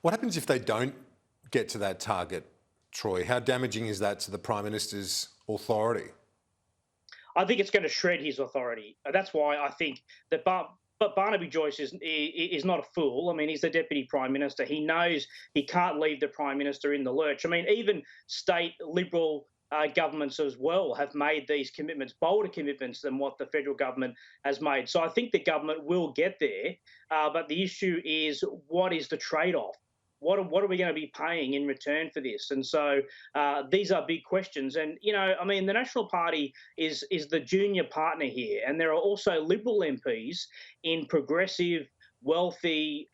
What happens if they don't get to that target, Troy? How damaging is that to the Prime Minister's authority? I think it's going to shred his authority. That's why I think that but Barnaby Joyce is not a fool. I mean, he's the Deputy Prime Minister. He knows he can't leave the Prime Minister in the lurch. I mean, even state Liberal governments as well have made these commitments, bolder commitments than what the federal government has made. So I think the government will get there, but the issue is, what is the trade-off? What are we going to be paying in return for this? And so these are big questions. And I mean, the National Party is the junior partner here, and there are also Liberal MPs in progressive, wealthy,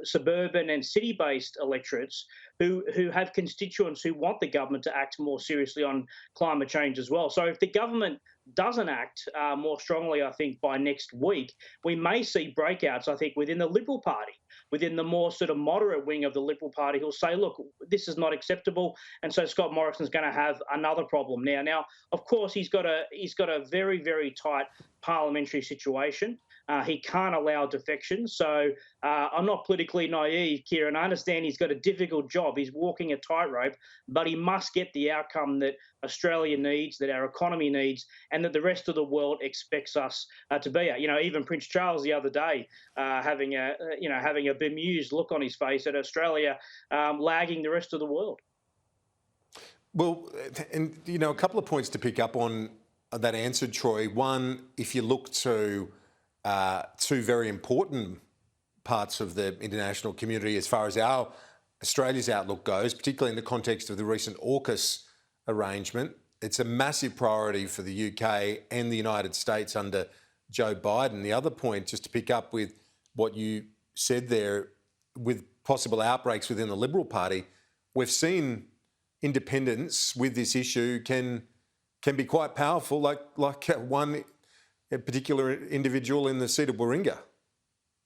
suburban and city-based electorates who have constituents who want the government to act more seriously on climate change as well. So if the government doesn't act more strongly, I think, by next week, we may see breakouts, I think, within the Liberal Party, within the more sort of moderate wing of the Liberal Party, who'll say, look, this is not acceptable. And so Scott Morrison's going to have another problem now. Now, of course, he's got a very, very tight parliamentary situation. He can't allow defection. So I'm not politically naive, Kieran. I understand he's got a difficult job. He's walking a tightrope, but he must get the outcome that Australia needs, that our economy needs, and that the rest of the world expects us to be at. Even Prince Charles the other day having a bemused look on his face at Australia lagging the rest of the world. Well, and a couple of points to pick up on that answer, Troy. One, if you look to two very important parts of the international community as far as Australia's outlook goes, particularly in the context of the recent AUKUS arrangement. It's a massive priority for the UK and the United States under Joe Biden. The other point, just to pick up with what you said there, with possible outbreaks within the Liberal Party, we've seen independents with this issue can be quite powerful, like one particular individual in the seat of Warringah.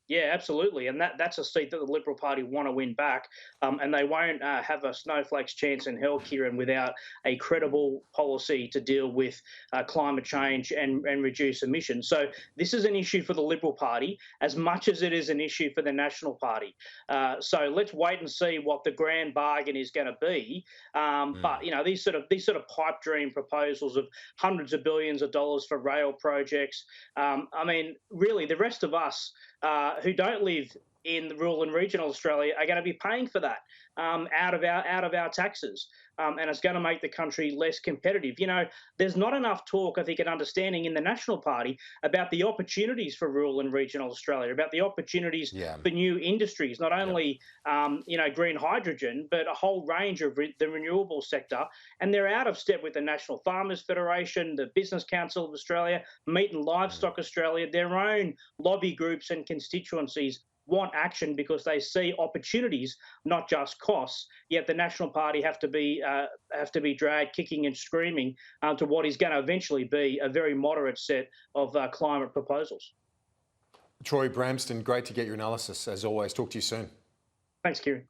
Yeah, absolutely, and that's a seat that the Liberal Party want to win back, and they won't have a snowflake's chance in hell, Kieran, without a credible policy to deal with climate change and reduce emissions. So this is an issue for the Liberal Party as much as it is an issue for the National Party. So let's wait and see what the grand bargain is going to be. But these sort of pipe dream proposals of hundreds of billions of dollars for rail projects. I mean, really, the rest of us who don't live in the rural and regional Australia are going to be paying for that out of our taxes, and it's going to make the country less competitive. There's not enough talk, I think, and understanding in the National Party about the opportunities for rural and regional Australia, about the opportunities for new industries, not only green hydrogen, but a whole range of the renewable sector. And they're out of step with the National Farmers Federation, the Business Council of Australia, Meat and Livestock Australia. Their own lobby groups and constituencies want action because they see opportunities, not just costs. Yet the National Party have to be dragged kicking and screaming to what is going to eventually be a very moderate set of climate proposals. Troy Bramston, great to get your analysis as always. Talk to you soon. Thanks, Kieran.